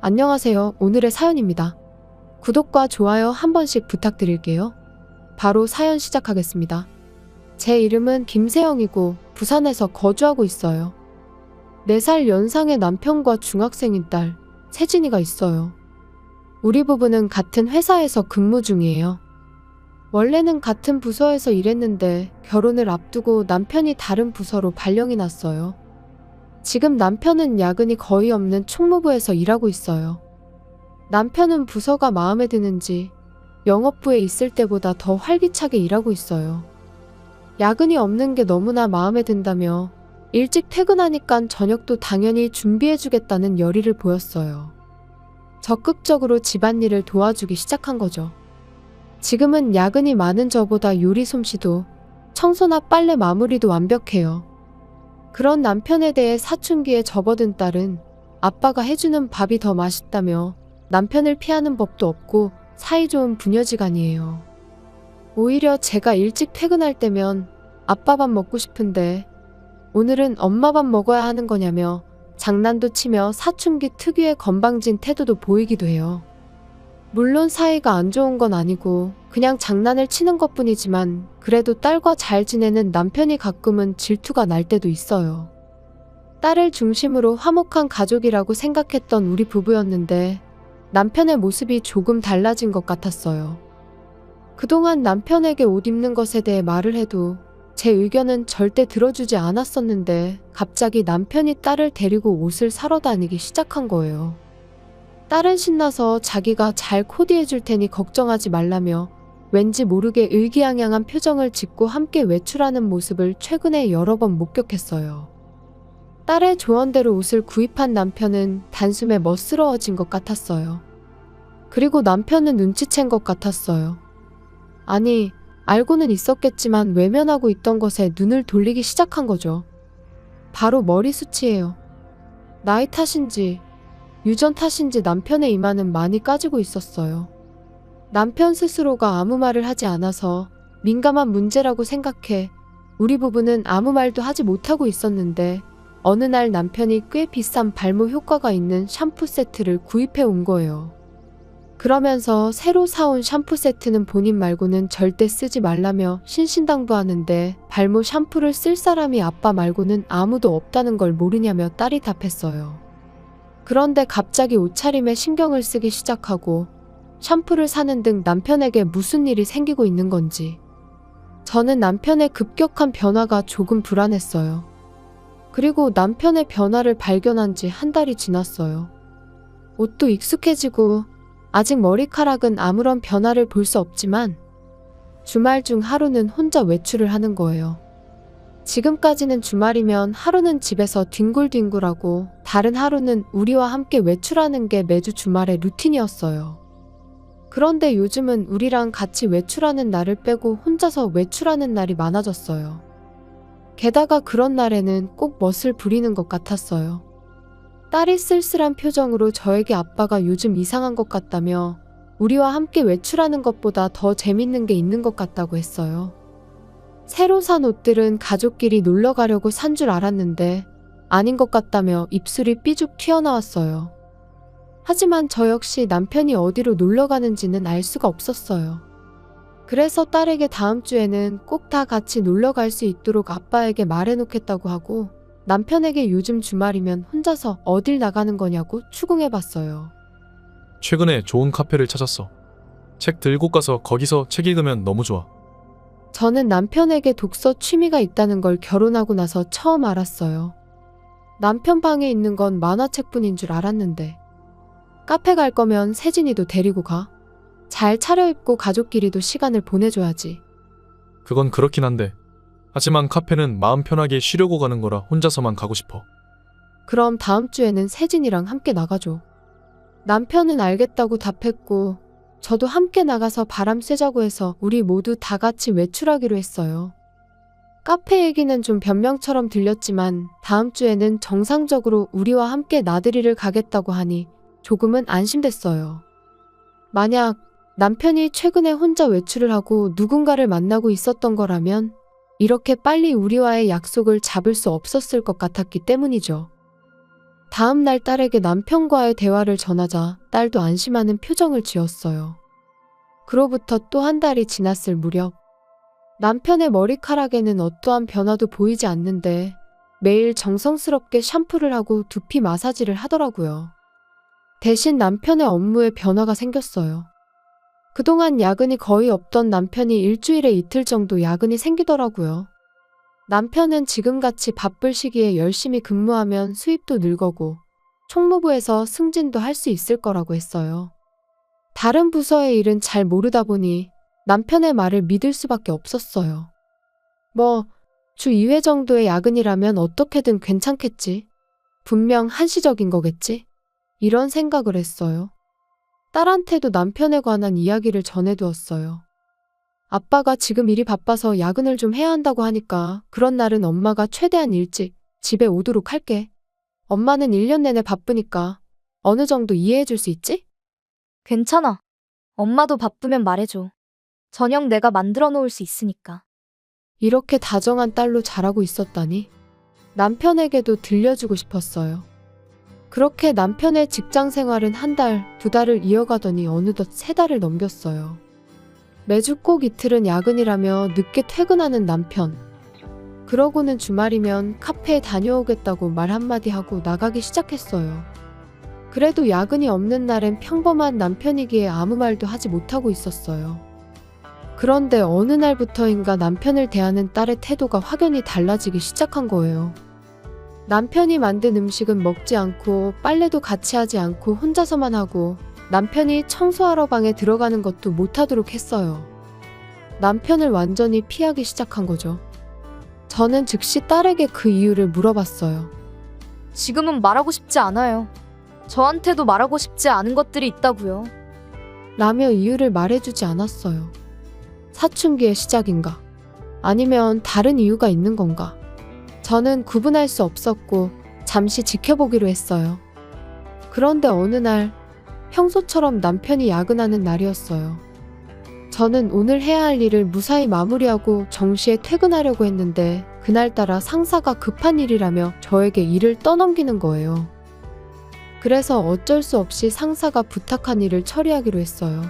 안녕하세요. 오늘의 사연입니다. 구독과 좋아요 한 번씩 부탁드릴게요. 바로 사연 시작하겠습니다. 제 이름은 김세영이고 부산에서 거주하고 있어요. 4살 연상의 남편과 중학생인 딸 세진이가 있어요. 우리 부부는 같은 회사에서 근무 중이에요. 원래는 같은 부서에서 일했는데 결혼을 앞두고 남편이 다른 부서로 발령이 났어요. 지금 남편은 야근이 거의 없는 총무부에서 일하고 있어요. 남편은 부서가 마음에 드는지 영업부에 있을 때보다 더 활기차게 일하고 있어요. 야근이 없는 게 너무나 마음에 든다며 일찍 퇴근하니깐 저녁도 당연히 준비해주겠다는 열의를 보였어요. 적극적으로 집안일을 도와주기 시작한 거죠. 지금은 야근이 많은 저보다 요리 솜씨도 청소나 빨래 마무리도 완벽해요. 그런 남편에 대해 사춘기에 접어든 딸은 아빠가 해주는 밥이 더 맛있다며 남편을 피하는 법도 없고 사이좋은 부녀지간이에요. 오히려 제가 일찍 퇴근할 때면 아빠 밥 먹고 싶은데 오늘은 엄마 밥 먹어야 하는 거냐며 장난도 치며 사춘기 특유의 건방진 태도도 보이기도 해요. 물론 사이가 안 좋은 건 아니고 그냥 장난을 치는 것뿐이지만 그래도 딸과 잘 지내는 남편이 가끔은 질투가 날 때도 있어요. 딸을 중심으로 화목한 가족이라고 생각했던 우리 부부였는데 남편의 모습이 조금 달라진 것 같았어요. 그동안 남편에게 옷 입는 것에 대해 말을 해도 제 의견은 절대 들어주지 않았었는데 갑자기 남편이 딸을 데리고 옷을 사러 다니기 시작한 거예요. 딸은 신나서 자기가 잘 코디해 줄 테니 걱정하지 말라며 왠지 모르게 의기양양한 표정을 짓고 함께 외출하는 모습을 최근에 여러 번 목격했어요. 딸의 조언대로 옷을 구입한 남편은 단숨에 멋스러워진 것 같았어요. 그리고 남편은 눈치챈 것 같았어요. 아니, 알고는 있었겠지만 외면하고 있던 것에 눈을 돌리기 시작한 거죠. 바로 머리숱이에요. 나이 탓인지 유전 탓인지 남편의 이마는 많이 까지고 있었어요. 남편 스스로가 아무 말을 하지 않아서 민감한 문제라고 생각해 우리 부부는 아무 말도 하지 못하고 있었는데 어느 날 남편이 꽤 비싼 발모 효과가 있는 샴푸 세트를 구입해 온 거예요. 그러면서 새로 사온 샴푸 세트는 본인 말고는 절대 쓰지 말라며 신신당부하는데 발모 샴푸를 쓸 사람이 아빠 말고는 아무도 없다는 걸 모르냐며 딸이 답했어요. 그런데 갑자기 옷차림에 신경을 쓰기 시작하고 샴푸를 사는 등 남편에게 무슨 일이 생기고 있는 건지. 저는 남편의 급격한 변화가 조금 불안했어요. 그리고 남편의 변화를 발견한 지 한 달이 지났어요. 옷도 익숙해지고 아직 머리카락은 아무런 변화를 볼 수 없지만 주말 중 하루는 혼자 외출을 하는 거예요. 지금까지는 주말이면 하루는 집에서 뒹굴뒹굴하고 다른 하루는 우리와 함께 외출하는 게 매주 주말의 루틴이었어요. 그런데 요즘은 우리랑 같이 외출하는 날을 빼고 혼자서 외출하는 날이 많아졌어요. 게다가 그런 날에는 꼭 멋을 부리는 것 같았어요. 딸이 쓸쓸한 표정으로 저에게 아빠가 요즘 이상한 것 같다며 우리와 함께 외출하는 것보다 더 재밌는 게 있는 것 같다고 했어요. 새로 산 옷들은 가족끼리 놀러 가려고 산 줄 알았는데 아닌 것 같다며 입술이 삐죽 튀어나왔어요. 하지만 저 역시 남편이 어디로 놀러 가는지는 알 수가 없었어요. 그래서 딸에게 다음 주에는 꼭 다 같이 놀러 갈 수 있도록 아빠에게 말해놓겠다고 하고 남편에게 요즘 주말이면 혼자서 어딜 나가는 거냐고 추궁해봤어요. 최근에 좋은 카페를 찾았어. 책 들고 가서 거기서 책 읽으면 너무 좋아. 저는 남편에게 독서 취미가 있다는 걸 결혼하고 나서 처음 알았어요. 남편 방에 있는 건 만화책뿐인 줄 알았는데. 카페 갈 거면 세진이도 데리고 가. 잘 차려입고 가족끼리도 시간을 보내줘야지. 그건 그렇긴 한데. 하지만 카페는 마음 편하게 쉬려고 가는 거라 혼자서만 가고 싶어. 그럼 다음 주에는 세진이랑 함께 나가줘. 남편은 알겠다고 답했고 저도 함께 나가서 바람 쐬자고 해서 우리 모두 다 같이 외출하기로 했어요. 카페 얘기는 좀 변명처럼 들렸지만 다음 주에는 정상적으로 우리와 함께 나들이를 가겠다고 하니 조금은 안심됐어요. 만약 남편이 최근에 혼자 외출을 하고 누군가를 만나고 있었던 거라면 이렇게 빨리 우리와의 약속을 잡을 수 없었을 것 같았기 때문이죠. 다음 날 딸에게 남편과의 대화를 전하자 딸도 안심하는 표정을 지었어요. 그로부터 또 한 달이 지났을 무렵 남편의 머리카락에는 어떠한 변화도 보이지 않는데 매일 정성스럽게 샴푸를 하고 두피 마사지를 하더라고요. 대신 남편의 업무에 변화가 생겼어요. 그동안 야근이 거의 없던 남편이 일주일에 이틀 정도 야근이 생기더라고요. 남편은 지금같이 바쁠 시기에 열심히 근무하면 수입도 늘거고 총무부에서 승진도 할 수 있을 거라고 했어요. 다른 부서의 일은 잘 모르다 보니 남편의 말을 믿을 수밖에 없었어요. 주 2회 정도의 야근이라면 어떻게든 괜찮겠지. 분명 한시적인 거겠지. 이런 생각을 했어요. 딸한테도 남편에 관한 이야기를 전해두었어요. 아빠가 지금 일이 바빠서 야근을 좀 해야 한다고 하니까 그런 날은 엄마가 최대한 일찍 집에 오도록 할게. 엄마는 1년 내내 바쁘니까 어느 정도 이해해 줄 수 있지? 괜찮아. 엄마도 바쁘면 말해줘. 저녁 내가 만들어 놓을 수 있으니까. 이렇게 다정한 딸로 자라고 있었다니 남편에게도 들려주고 싶었어요. 그렇게 남편의 직장 생활은 한 달, 2달을 이어가더니 어느덧 3달을 넘겼어요. 매주 꼭 이틀은 야근이라며 늦게 퇴근하는 남편. 그러고는 주말이면 카페에 다녀오겠다고 말 한마디 하고 나가기 시작했어요. 그래도 야근이 없는 날엔 평범한 남편이기에 아무 말도 하지 못하고 있었어요. 그런데 어느 날부터인가 남편을 대하는 딸의 태도가 확연히 달라지기 시작한 거예요. 남편이 만든 음식은 먹지 않고 빨래도 같이 하지 않고 혼자서만 하고 남편이 청소하러 방에 들어가는 것도 못하도록 했어요. 남편을 완전히 피하기 시작한 거죠. 저는 즉시 딸에게 그 이유를 물어봤어요. 지금은 말하고 싶지 않아요. 저한테도 말하고 싶지 않은 것들이 있다고요. 라며 이유를 말해주지 않았어요. 사춘기의 시작인가? 아니면 다른 이유가 있는 건가? 저는 구분할 수 없었고 잠시 지켜보기로 했어요. 그런데 어느 날 평소처럼 남편이 야근하는 날이었어요. 저는 오늘 해야 할 일을 무사히 마무리하고 정시에 퇴근하려고 했는데 그날따라 상사가 급한 일이라며 저에게 일을 떠넘기는 거예요. 그래서 어쩔 수 없이 상사가 부탁한 일을 처리하기로 했어요.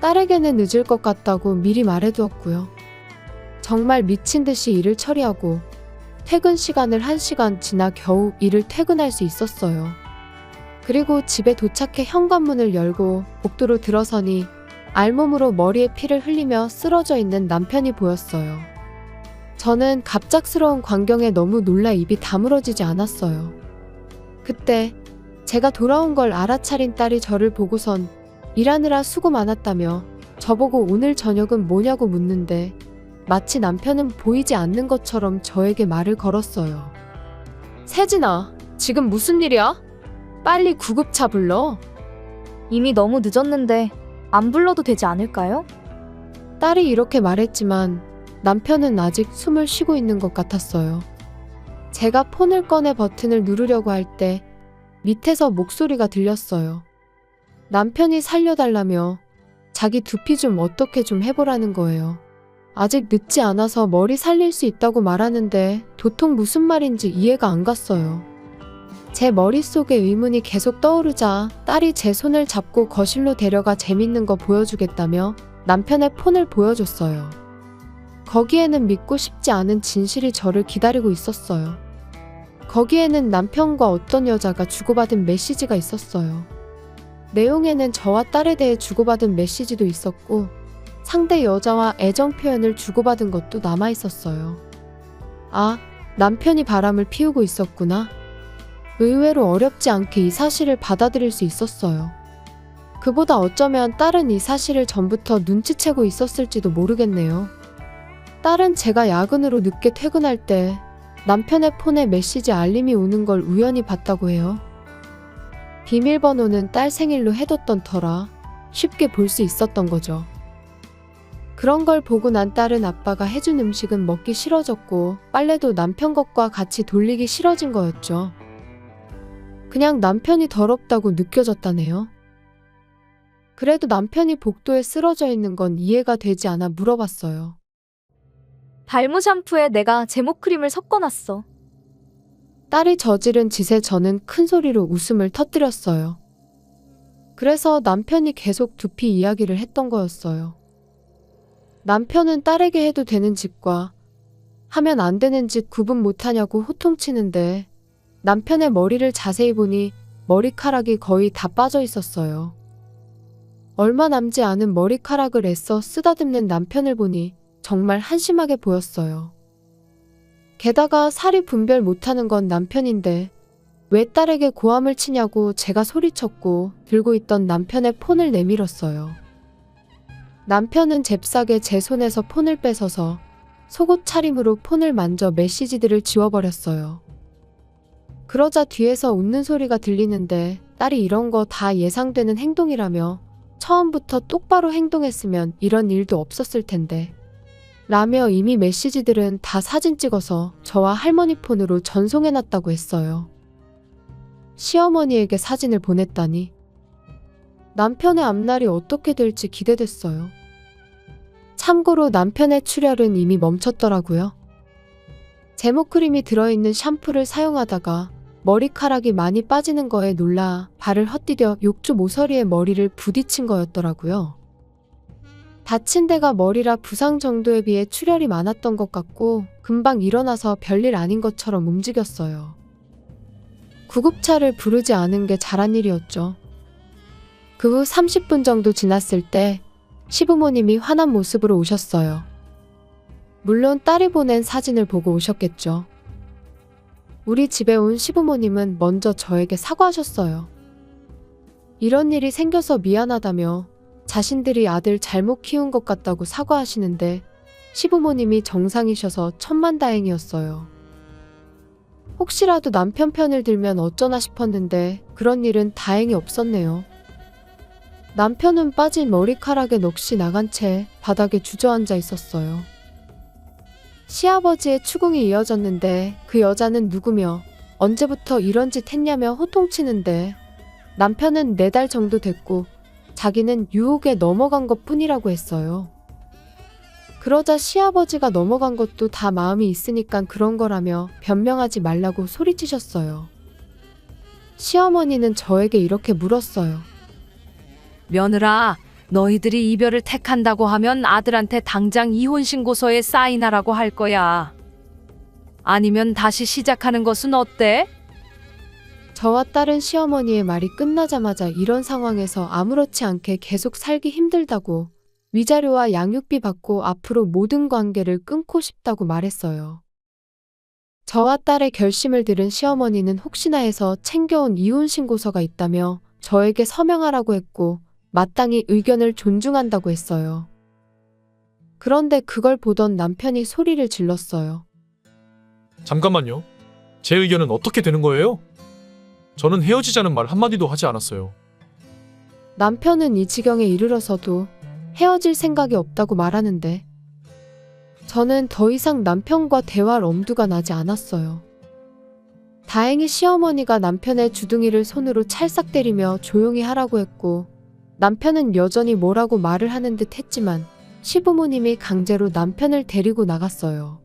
딸에게는 늦을 것 같다고 미리 말해두었고요. 정말 미친 듯이 일을 처리하고 퇴근 시간을 1시간 지나 겨우 일을 퇴근할 수 있었어요. 그리고 집에 도착해 현관문을 열고 복도로 들어서니 알몸으로 머리에 피를 흘리며 쓰러져 있는 남편이 보였어요. 저는 갑작스러운 광경에 너무 놀라 입이 다물어지지 않았어요. 그때 제가 돌아온 걸 알아차린 딸이 저를 보고선 일하느라 수고 많았다며 저보고 오늘 저녁은 뭐냐고 묻는데 마치 남편은 보이지 않는 것처럼 저에게 말을 걸었어요. 세진아, 지금 무슨 일이야? 빨리 구급차 불러. 이미 너무 늦었는데 안 불러도 되지 않을까요? 딸이 이렇게 말했지만 남편은 아직 숨을 쉬고 있는 것 같았어요. 제가 폰을 꺼내 버튼을 누르려고 할 때 밑에서 목소리가 들렸어요. 남편이 살려달라며 자기 두피 좀 어떻게 좀 해보라는 거예요. 아직 늦지 않아서 머리 살릴 수 있다고 말하는데 도통 무슨 말인지 이해가 안 갔어요. 제 머릿속에 의문이 계속 떠오르자 딸이 제 손을 잡고 거실로 데려가 재밌는 거 보여주겠다며 남편의 폰을 보여줬어요. 거기에는 믿고 싶지 않은 진실이 저를 기다리고 있었어요. 거기에는 남편과 어떤 여자가 주고받은 메시지가 있었어요. 내용에는 저와 딸에 대해 주고받은 메시지도 있었고 상대 여자와 애정 표현을 주고받은 것도 남아 있었어요. 아, 남편이 바람을 피우고 있었구나. 의외로 어렵지 않게 이 사실을 받아들일 수 있었어요. 그보다 어쩌면 딸은 이 사실을 전부터 눈치채고 있었을지도 모르겠네요. 딸은 제가 야근으로 늦게 퇴근할 때 남편의 폰에 메시지 알림이 오는 걸 우연히 봤다고 해요. 비밀번호는 딸 생일로 해뒀던 터라 쉽게 볼 수 있었던 거죠. 그런 걸 보고 난 딸은 아빠가 해준 음식은 먹기 싫어졌고 빨래도 남편 것과 같이 돌리기 싫어진 거였죠. 그냥 남편이 더럽다고 느껴졌다네요. 그래도 남편이 복도에 쓰러져 있는 건 이해가 되지 않아 물어봤어요. 발모 샴푸에 내가 제모 크림을 섞어놨어. 딸이 저지른 짓에 저는 큰 소리로 웃음을 터뜨렸어요. 그래서 남편이 계속 두피 이야기를 했던 거였어요. 남편은 딸에게 해도 되는 짓과 하면 안 되는 짓 구분 못하냐고 호통치는데 남편의 머리를 자세히 보니 머리카락이 거의 다 빠져 있었어요. 얼마 남지 않은 머리카락을 애써 쓰다듬는 남편을 보니 정말 한심하게 보였어요. 게다가 살이 분별 못하는 건 남편인데 왜 딸에게 고함을 치냐고 제가 소리쳤고 들고 있던 남편의 폰을 내밀었어요. 남편은 잽싸게 제 손에서 폰을 뺏어서 속옷 차림으로 폰을 만져 메시지들을 지워버렸어요. 그러자 뒤에서 웃는 소리가 들리는데 딸이 이런 거 다 예상되는 행동이라며 처음부터 똑바로 행동했으면 이런 일도 없었을 텐데 라며 이미 메시지들은 다 사진 찍어서 저와 할머니 폰으로 전송해놨다고 했어요. 시어머니에게 사진을 보냈다니 남편의 앞날이 어떻게 될지 기대됐어요. 참고로 남편의 출혈은 이미 멈췄더라고요. 제모크림이 들어있는 샴푸를 사용하다가 머리카락이 많이 빠지는 거에 놀라 발을 헛디뎌 욕조 모서리에 머리를 부딪힌 거였더라고요. 다친 데가 머리라 부상 정도에 비해 출혈이 많았던 것 같고 금방 일어나서 별일 아닌 것처럼 움직였어요. 구급차를 부르지 않은 게 잘한 일이었죠. 그 후 30분 정도 지났을 때 시부모님이 화난 모습으로 오셨어요. 물론 딸이 보낸 사진을 보고 오셨겠죠. 우리 집에 온 시부모님은 먼저 저에게 사과하셨어요. 이런 일이 생겨서 미안하다며 자신들이 아들 잘못 키운 것 같다고 사과하시는데 시부모님이 정상이셔서 천만다행이었어요. 혹시라도 남편 편을 들면 어쩌나 싶었는데 그런 일은 다행히 없었네요. 남편은 빠진 머리카락에 넋이 나간 채 바닥에 주저앉아 있었어요. 시아버지의 추궁이 이어졌는데 그 여자는 누구며 언제부터 이런 짓 했냐며 호통치는데 남편은 4달 정도 됐고 자기는 유혹에 넘어간 것 뿐이라고 했어요. 그러자 시아버지가 넘어간 것도 다 마음이 있으니까 그런 거라며 변명하지 말라고 소리치셨어요. 시어머니는 저에게 이렇게 물었어요. 며느라, 너희들이 이별을 택한다고 하면 아들한테 당장 이혼 신고서에 사인하라고 할 거야. 아니면 다시 시작하는 것은 어때? 저와 딸은 시어머니의 말이 끝나자마자 이런 상황에서 아무렇지 않게 계속 살기 힘들다고 위자료와 양육비 받고 앞으로 모든 관계를 끊고 싶다고 말했어요. 저와 딸의 결심을 들은 시어머니는 혹시나 해서 챙겨온 이혼 신고서가 있다며 저에게 서명하라고 했고 마땅히 의견을 존중한다고 했어요. 그런데 그걸 보던 남편이 소리를 질렀어요. 잠깐만요. 제 의견은 어떻게 되는 거예요? 저는 헤어지자는 말 한마디도 하지 않았어요. 남편은 이 지경에 이르러서도 헤어질 생각이 없다고 말하는데 저는 더 이상 남편과 대화할 엄두가 나지 않았어요. 다행히 시어머니가 남편의 주둥이를 손으로 찰싹 때리며 조용히 하라고 했고 남편은 여전히 뭐라고 말을 하는 듯 했지만 시부모님이 강제로 남편을 데리고 나갔어요.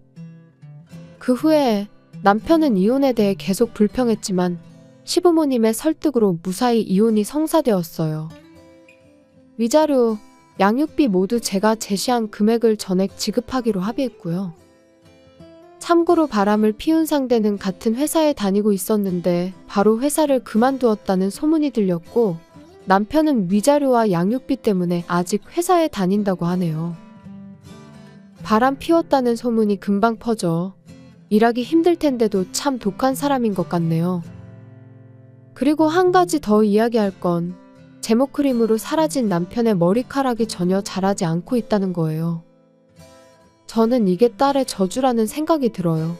그 후에 남편은 이혼에 대해 계속 불평했지만 시부모님의 설득으로 무사히 이혼이 성사되었어요. 위자료, 양육비 모두 제가 제시한 금액을 전액 지급하기로 합의했고요. 참고로 바람을 피운 상대는 같은 회사에 다니고 있었는데 바로 회사를 그만두었다는 소문이 들렸고 남편은 위자료와 양육비 때문에 아직 회사에 다닌다고 하네요. 바람 피웠다는 소문이 금방 퍼져 일하기 힘들 텐데도 참 독한 사람인 것 같네요. 그리고 한 가지 더 이야기할 건 제모크림으로 사라진 남편의 머리카락이 전혀 자라지 않고 있다는 거예요. 저는 이게 딸의 저주라는 생각이 들어요.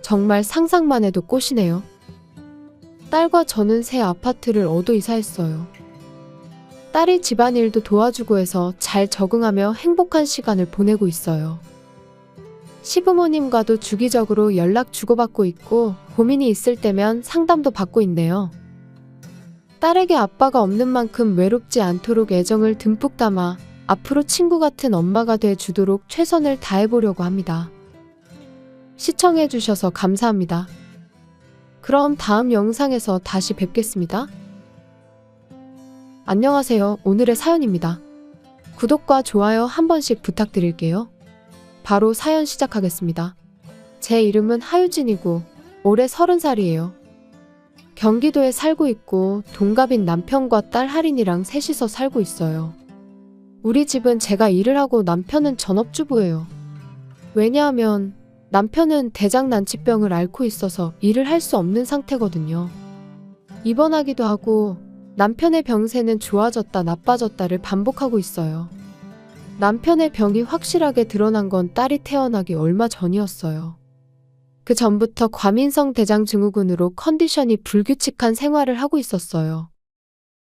정말 상상만 해도 꽃이네요. 딸과 저는 새 아파트를 얻어 이사했어요. 딸이 집안일도 도와주고 해서 잘 적응하며 행복한 시간을 보내고 있어요. 시부모님과도 주기적으로 연락 주고받고 있고 고민이 있을 때면 상담도 받고 있네요. 딸에게 아빠가 없는 만큼 외롭지 않도록 애정을 듬뿍 담아 앞으로 친구 같은 엄마가 돼 주도록 최선을 다해보려고 합니다. 시청해주셔서 감사합니다. 그럼 다음 영상에서 다시 뵙겠습니다. 안녕하세요. 오늘의 사연입니다. 구독과 좋아요 한 번씩 부탁드릴게요. 바로 사연 시작하겠습니다. 제 이름은 하유진이고 올해 30살이에요. 경기도에 살고 있고 동갑인 남편과 딸 할인이랑 셋이서 살고 있어요. 우리 집은 제가 일을 하고 남편은 전업주부예요. 왜냐하면 남편은 대장난치병을 앓고 있어서 일을 할 수 없는 상태거든요. 입원하기도 하고 남편의 병세는 좋아졌다 나빠졌다를 반복하고 있어요. 남편의 병이 확실하게 드러난 건 딸이 태어나기 얼마 전이었어요. 그 전부터 과민성 대장증후군으로 컨디션이 불규칙한 생활을 하고 있었어요.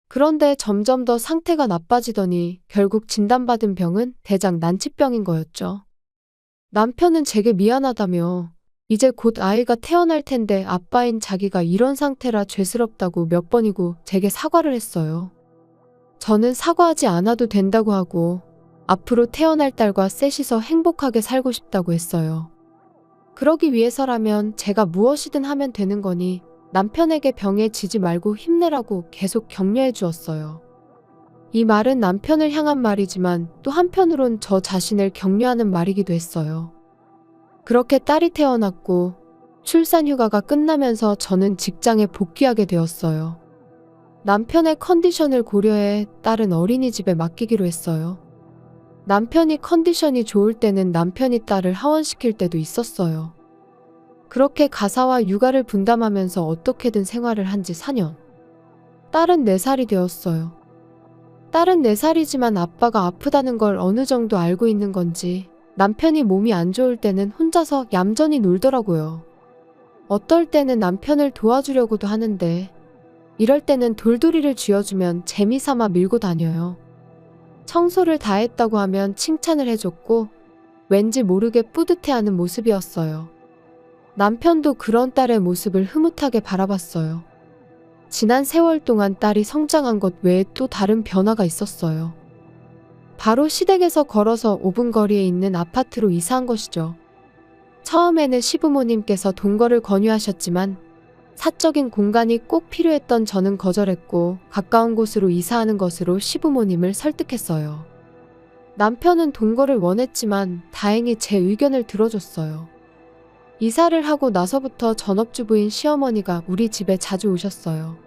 그런데 점점 더 상태가 나빠지더니 결국 진단받은 병은 대장난치병인 거였죠. 남편은 제게 미안하다며 이제 곧 아이가 태어날 텐데 아빠인 자기가 이런 상태라 죄스럽다고 몇 번이고 제게 사과를 했어요. 저는 사과하지 않아도 된다고 하고 앞으로 태어날 딸과 셋이서 행복하게 살고 싶다고 했어요. 그러기 위해서라면 제가 무엇이든 하면 되는 거니 남편에게 병에 지지 말고 힘내라고 계속 격려해 주었어요. 이 말은 남편을 향한 말이지만 또 한편으론 저 자신을 격려하는 말이기도 했어요. 그렇게 딸이 태어났고 출산 휴가가 끝나면서 저는 직장에 복귀하게 되었어요. 남편의 컨디션을 고려해 딸은 어린이집에 맡기기로 했어요. 남편이 컨디션이 좋을 때는 남편이 딸을 하원시킬 때도 있었어요. 그렇게 가사와 육아를 분담하면서 어떻게든 생활을 한 지 4년. 딸은 4살이 되었어요. 딸은 4살이지만 아빠가 아프다는 걸 어느 정도 알고 있는 건지 남편이 몸이 안 좋을 때는 혼자서 얌전히 놀더라고요. 어떨 때는 남편을 도와주려고도 하는데 이럴 때는 돌돌이를 쥐어주면 재미삼아 밀고 다녀요. 청소를 다 했다고 하면 칭찬을 해줬고 왠지 모르게 뿌듯해하는 모습이었어요. 남편도 그런 딸의 모습을 흐뭇하게 바라봤어요. 지난 세월 동안 딸이 성장한 것 외에 또 다른 변화가 있었어요. 바로 시댁에서 걸어서 5분 거리에 있는 아파트로 이사한 것이죠. 처음에는 시부모님께서 동거를 권유하셨지만 사적인 공간이 꼭 필요했던 저는 거절했고 가까운 곳으로 이사하는 것으로 시부모님을 설득했어요. 남편은 동거를 원했지만 다행히 제 의견을 들어줬어요. 이사를 하고 나서부터 전업주부인 시어머니가 우리 집에 자주 오셨어요.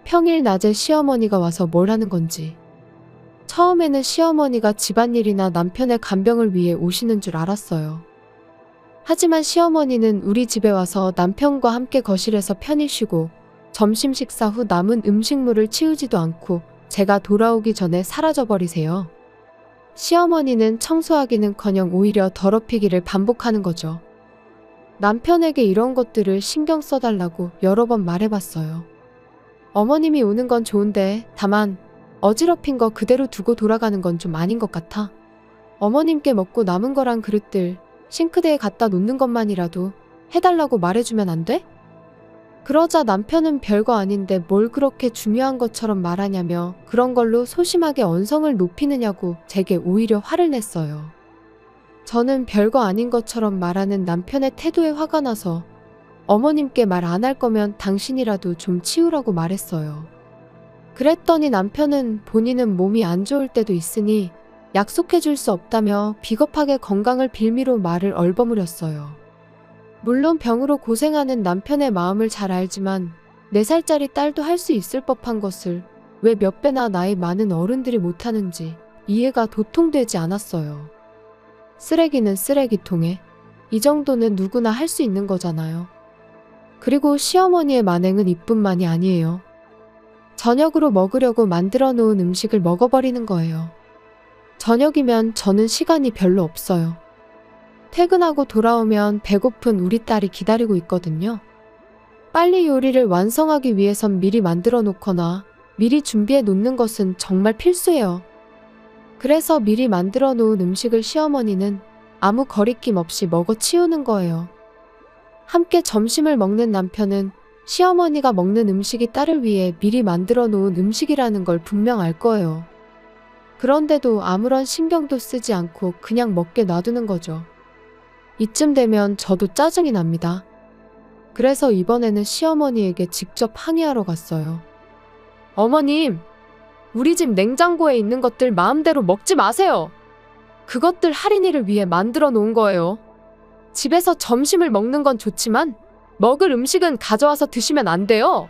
평일 낮에 시어머니가 와서 뭘 하는 건지. 처음에는 시어머니가 집안일이나 남편의 간병을 위해 오시는 줄 알았어요. 하지만 시어머니는 우리 집에 와서 남편과 함께 거실에서 편히 쉬고 점심 식사 후 남은 음식물을 치우지도 않고 제가 돌아오기 전에 사라져버리세요. 시어머니는 청소하기는커녕 오히려 더럽히기를 반복하는 거죠. 남편에게 이런 것들을 신경 써달라고 여러 번 말해봤어요. 어머님이 오는 건 좋은데 다만 어지럽힌 거 그대로 두고 돌아가는 건 좀 아닌 것 같아. 어머님께 먹고 남은 거랑 그릇들 싱크대에 갖다 놓는 것만이라도 해달라고 말해주면 안 돼? 그러자 남편은 별거 아닌데 뭘 그렇게 중요한 것처럼 말하냐며 그런 걸로 소심하게 언성을 높이느냐고 제게 오히려 화를 냈어요. 저는 별거 아닌 것처럼 말하는 남편의 태도에 화가 나서 어머님께 말 안 할 거면 당신이라도 좀 치우라고 말했어요. 그랬더니 남편은 본인은 몸이 안 좋을 때도 있으니 약속해 줄 수 없다며 비겁하게 건강을 빌미로 말을 얼버무렸어요. 물론 병으로 고생하는 남편의 마음을 잘 알지만 4살짜리 딸도 할 수 있을 법한 것을 왜 몇 배나 나이 많은 어른들이 못하는지 이해가 도통되지 않았어요. 쓰레기는 쓰레기통에 이 정도는 누구나 할 수 있는 거잖아요. 그리고 시어머니의 만행은 이뿐만이 아니에요. 저녁으로 먹으려고 만들어 놓은 음식을 먹어버리는 거예요. 저녁이면 저는 시간이 별로 없어요. 퇴근하고 돌아오면 배고픈 우리 딸이 기다리고 있거든요. 빨리 요리를 완성하기 위해선 미리 만들어 놓거나 미리 준비해 놓는 것은 정말 필수예요. 그래서 미리 만들어 놓은 음식을 시어머니는 아무 거리낌 없이 먹어 치우는 거예요. 함께 점심을 먹는 남편은 시어머니가 먹는 음식이 딸을 위해 미리 만들어 놓은 음식이라는 걸 분명 알 거예요. 그런데도 아무런 신경도 쓰지 않고 그냥 먹게 놔두는 거죠. 이쯤 되면 저도 짜증이 납니다. 그래서 이번에는 시어머니에게 직접 항의하러 갔어요. 어머님, 우리 집 냉장고에 있는 것들 마음대로 먹지 마세요. 그것들 할인이를 위해 만들어 놓은 거예요. 집에서 점심을 먹는 건 좋지만 먹을 음식은 가져와서 드시면 안 돼요.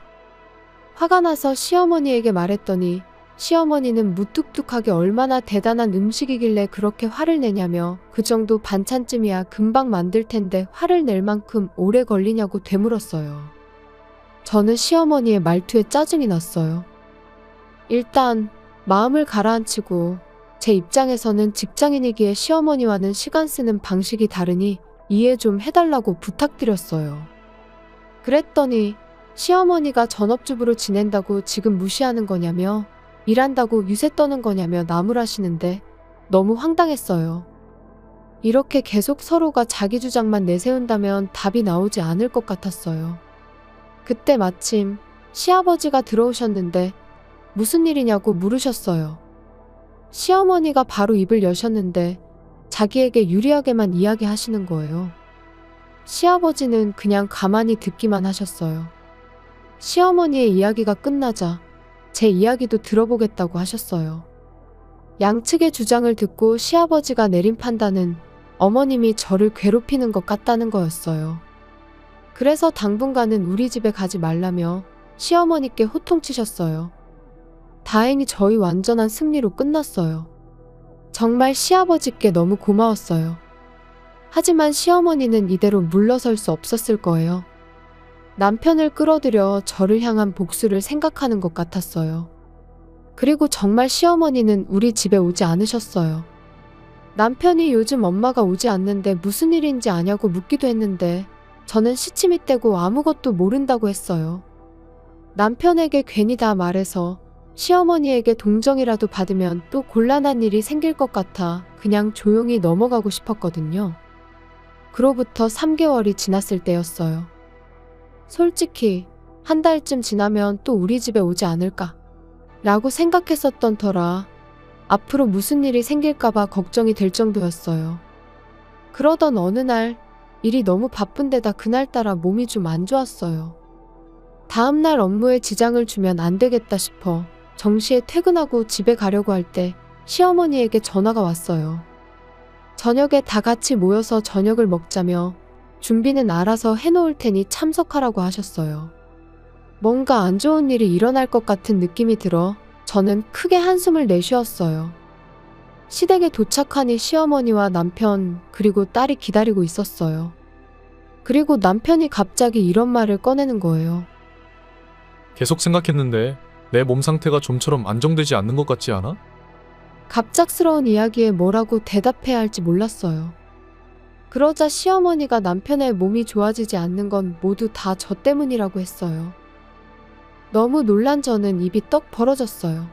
화가 나서 시어머니에게 말했더니 시어머니는 무뚝뚝하게 얼마나 대단한 음식이길래 그렇게 화를 내냐며 그 정도 반찬쯤이야 금방 만들 텐데 화를 낼 만큼 오래 걸리냐고 되물었어요. 저는 시어머니의 말투에 짜증이 났어요. 일단 마음을 가라앉히고 제 입장에서는 직장인이기에 시어머니와는 시간 쓰는 방식이 다르니 이해 좀 해달라고 부탁드렸어요. 그랬더니 시어머니가 전업주부로 지낸다고 지금 무시하는 거냐며 일한다고 유세 떠는 거냐며 나무라시는데 너무 황당했어요. 이렇게 계속 서로가 자기 주장만 내세운다면 답이 나오지 않을 것 같았어요. 그때 마침 시아버지가 들어오셨는데 무슨 일이냐고 물으셨어요. 시어머니가 바로 입을 여셨는데 자기에게 유리하게만 이야기하시는 거예요. 시아버지는 그냥 가만히 듣기만 하셨어요. 시어머니의 이야기가 끝나자 제 이야기도 들어보겠다고 하셨어요. 양측의 주장을 듣고 시아버지가 내린 판단은 어머님이 저를 괴롭히는 것 같다는 거였어요. 그래서 당분간은 우리 집에 가지 말라며 시어머니께 호통치셨어요. 다행히 저희 완전한 승리로 끝났어요. 정말 시아버지께 너무 고마웠어요. 하지만 시어머니는 이대로 물러설 수 없었을 거예요. 남편을 끌어들여 저를 향한 복수를 생각하는 것 같았어요. 그리고 정말 시어머니는 우리 집에 오지 않으셨어요. 남편이 요즘 엄마가 오지 않는데 무슨 일인지 아냐고 묻기도 했는데 저는 시침이 떼고 아무것도 모른다고 했어요. 남편에게 괜히 다 말해서 시어머니에게 동정이라도 받으면 또 곤란한 일이 생길 것 같아 그냥 조용히 넘어가고 싶었거든요. 그로부터 3개월이 지났을 때였어요. 솔직히 한 달쯤 지나면 또 우리 집에 오지 않을까 라고 생각했었던 터라 앞으로 무슨 일이 생길까봐 걱정이 될 정도였어요. 그러던 어느 날 일이 너무 바쁜데다 그날따라 몸이 좀 안 좋았어요. 다음날 업무에 지장을 주면 안 되겠다 싶어 정시에 퇴근하고 집에 가려고 할 때 시어머니에게 전화가 왔어요. 저녁에 다 같이 모여서 저녁을 먹자며 준비는 알아서 해놓을 테니 참석하라고 하셨어요. 뭔가 안 좋은 일이 일어날 것 같은 느낌이 들어 저는 크게 한숨을 내쉬었어요. 시댁에 도착하니 시어머니와 남편 그리고 딸이 기다리고 있었어요. 그리고 남편이 갑자기 이런 말을 꺼내는 거예요. 계속 생각했는데 내 몸 상태가 좀처럼 안정되지 않는 것 같지 않아? 갑작스러운 이야기에 뭐라고 대답해야 할지 몰랐어요. 그러자 시어머니가 남편의 몸이 좋아지지 않는 건 모두 다 저 때문이라고 했어요. 너무 놀란 저는 입이 떡 벌어졌어요.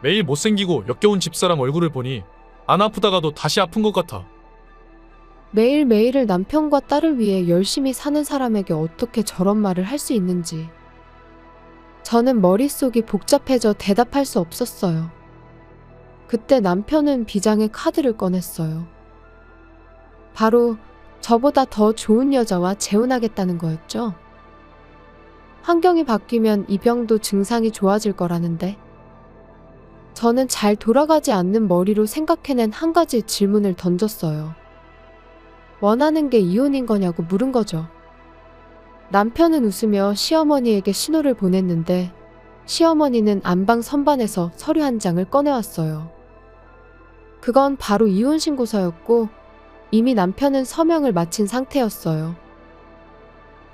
매일 못생기고 역겨운 집사람 얼굴을 보니 안 아프다가도 다시 아픈 것 같아. 매일매일을 남편과 딸을 위해 열심히 사는 사람에게 어떻게 저런 말을 할 수 있는지. 저는 머릿속이 복잡해져 대답할 수 없었어요. 그때 남편은 비장의 카드를 꺼냈어요. 바로 저보다 더 좋은 여자와 재혼하겠다는 거였죠. 환경이 바뀌면 이 병도 증상이 좋아질 거라는데. 저는 잘 돌아가지 않는 머리로 생각해낸 한 가지 질문을 던졌어요. 원하는 게 이혼인 거냐고 물은 거죠. 남편은 웃으며 시어머니에게 신호를 보냈는데 시어머니는 안방 선반에서 서류 한 장을 꺼내왔어요. 그건 바로 이혼 신고서였고 이미 남편은 서명을 마친 상태였어요.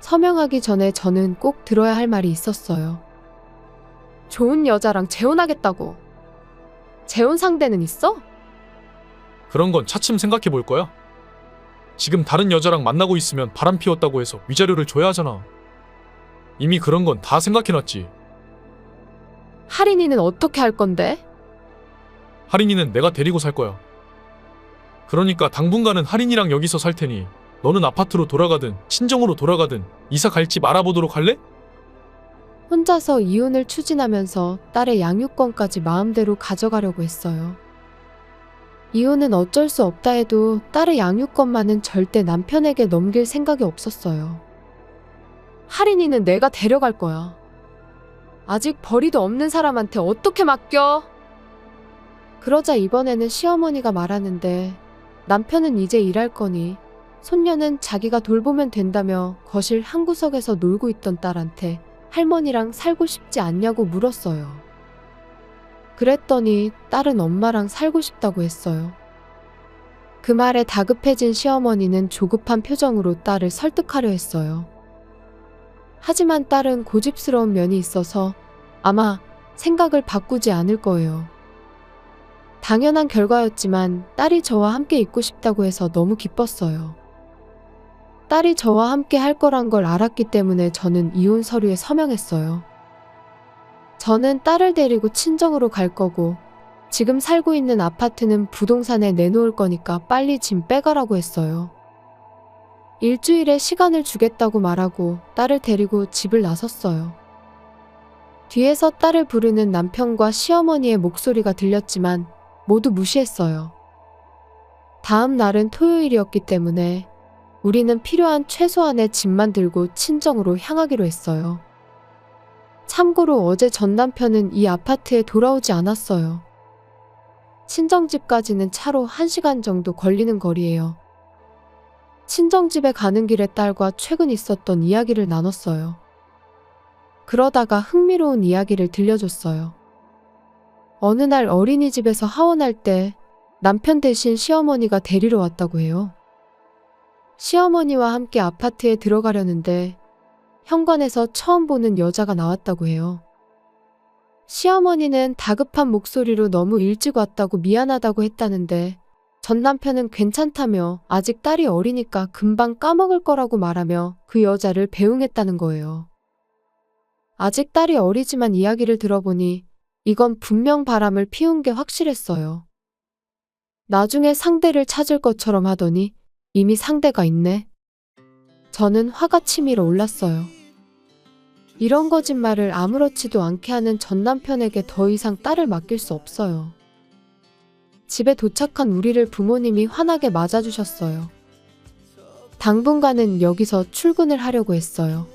서명하기 전에 저는 꼭 들어야 할 말이 있었어요. 좋은 여자랑 재혼하겠다고. 재혼 상대는 있어? 그런 건 차츰 생각해 볼 거야. 지금 다른 여자랑 만나고 있으면 바람 피웠다고 해서 위자료를 줘야 하잖아. 이미 그런 건 다 생각해놨지. 할인이는 어떻게 할 건데? 할인이는 내가 데리고 살 거야. 그러니까 당분간은 할인이랑 여기서 살 테니 너는 아파트로 돌아가든 친정으로 돌아가든 이사 갈 집 알아보도록 할래? 혼자서 이혼을 추진하면서 딸의 양육권까지 마음대로 가져가려고 했어요. 이혼은 어쩔 수 없다 해도 딸의 양육권만은 절대 남편에게 넘길 생각이 없었어요. 할인이는 내가 데려갈 거야. 아직 벌이도 없는 사람한테 어떻게 맡겨? 그러자 이번에는 시어머니가 말하는데 남편은 이제 일할 거니 손녀는 자기가 돌보면 된다며 거실 한구석에서 놀고 있던 딸한테 할머니랑 살고 싶지 않냐고 물었어요. 그랬더니 딸은 엄마랑 살고 싶다고 했어요. 그 말에 다급해진 시어머니는 조급한 표정으로 딸을 설득하려 했어요. 하지만 딸은 고집스러운 면이 있어서 아마 생각을 바꾸지 않을 거예요. 당연한 결과였지만 딸이 저와 함께 있고 싶다고 해서 너무 기뻤어요. 딸이 저와 함께 할 거란 걸 알았기 때문에 저는 이혼 서류에 서명했어요. 저는 딸을 데리고 친정으로 갈 거고 지금 살고 있는 아파트는 부동산에 내놓을 거니까 빨리 짐 빼가라고 했어요. 일주일의 시간을 주겠다고 말하고 딸을 데리고 집을 나섰어요. 뒤에서 딸을 부르는 남편과 시어머니의 목소리가 들렸지만 모두 무시했어요. 다음 날은 토요일이었기 때문에 우리는 필요한 최소한의 짐만 들고 친정으로 향하기로 했어요. 참고로 어제 전 남편은 이 아파트에 돌아오지 않았어요. 친정집까지는 차로 1시간 정도 걸리는 거리예요. 친정집에 가는 길에 딸과 최근 있었던 이야기를 나눴어요. 그러다가 흥미로운 이야기를 들려줬어요. 어느 날 어린이집에서 하원할 때 남편 대신 시어머니가 데리러 왔다고 해요. 시어머니와 함께 아파트에 들어가려는데 현관에서 처음 보는 여자가 나왔다고 해요. 시어머니는 다급한 목소리로 너무 일찍 왔다고 미안하다고 했다는데 전 남편은 괜찮다며 아직 딸이 어리니까 금방 까먹을 거라고 말하며 그 여자를 배웅했다는 거예요. 아직 딸이 어리지만 이야기를 들어보니 이건 분명 바람을 피운 게 확실했어요. 나중에 상대를 찾을 것처럼 하더니 이미 상대가 있네. 저는 화가 치밀어 올랐어요. 이런 거짓말을 아무렇지도 않게 하는 전 남편에게 더 이상 딸을 맡길 수 없어요. 집에 도착한 우리를 부모님이 환하게 맞아주셨어요. 당분간은 여기서 출근을 하려고 했어요.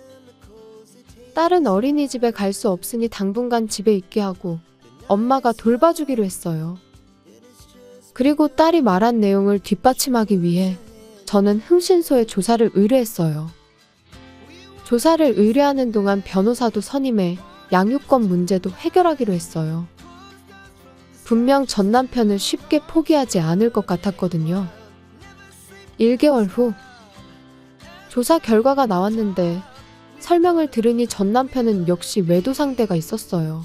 딸은 어린이집에 갈 수 없으니 당분간 집에 있게 하고 엄마가 돌봐주기로 했어요. 그리고 딸이 말한 내용을 뒷받침하기 위해 저는 흥신소에 조사를 의뢰했어요. 조사를 의뢰하는 동안 변호사도 선임해 양육권 문제도 해결하기로 했어요. 분명 전 남편은 쉽게 포기하지 않을 것 같았거든요. 1개월 후 조사 결과가 나왔는데 설명을 들으니 전 남편은 역시 외도 상대가 있었어요.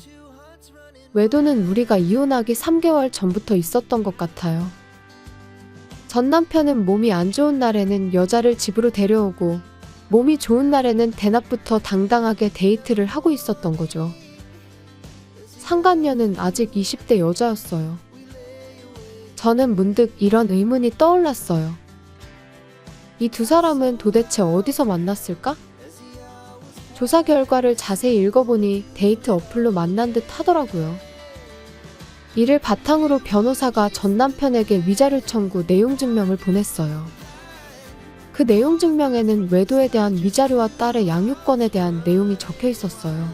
외도는 우리가 이혼하기 3개월 전부터 있었던 것 같아요. 전 남편은 몸이 안 좋은 날에는 여자를 집으로 데려오고 몸이 좋은 날에는 대낮부터 당당하게 데이트를 하고 있었던 거죠. 상간녀는 아직 20대 여자였어요. 저는 문득 이런 의문이 떠올랐어요. 이 두 사람은 도대체 어디서 만났을까? 조사 결과를 자세히 읽어보니 데이트 어플로 만난 듯 하더라고요. 이를 바탕으로 변호사가 전 남편에게 위자료 청구 내용 증명을 보냈어요. 그 내용 증명에는 외도에 대한 위자료와 딸의 양육권에 대한 내용이 적혀 있었어요.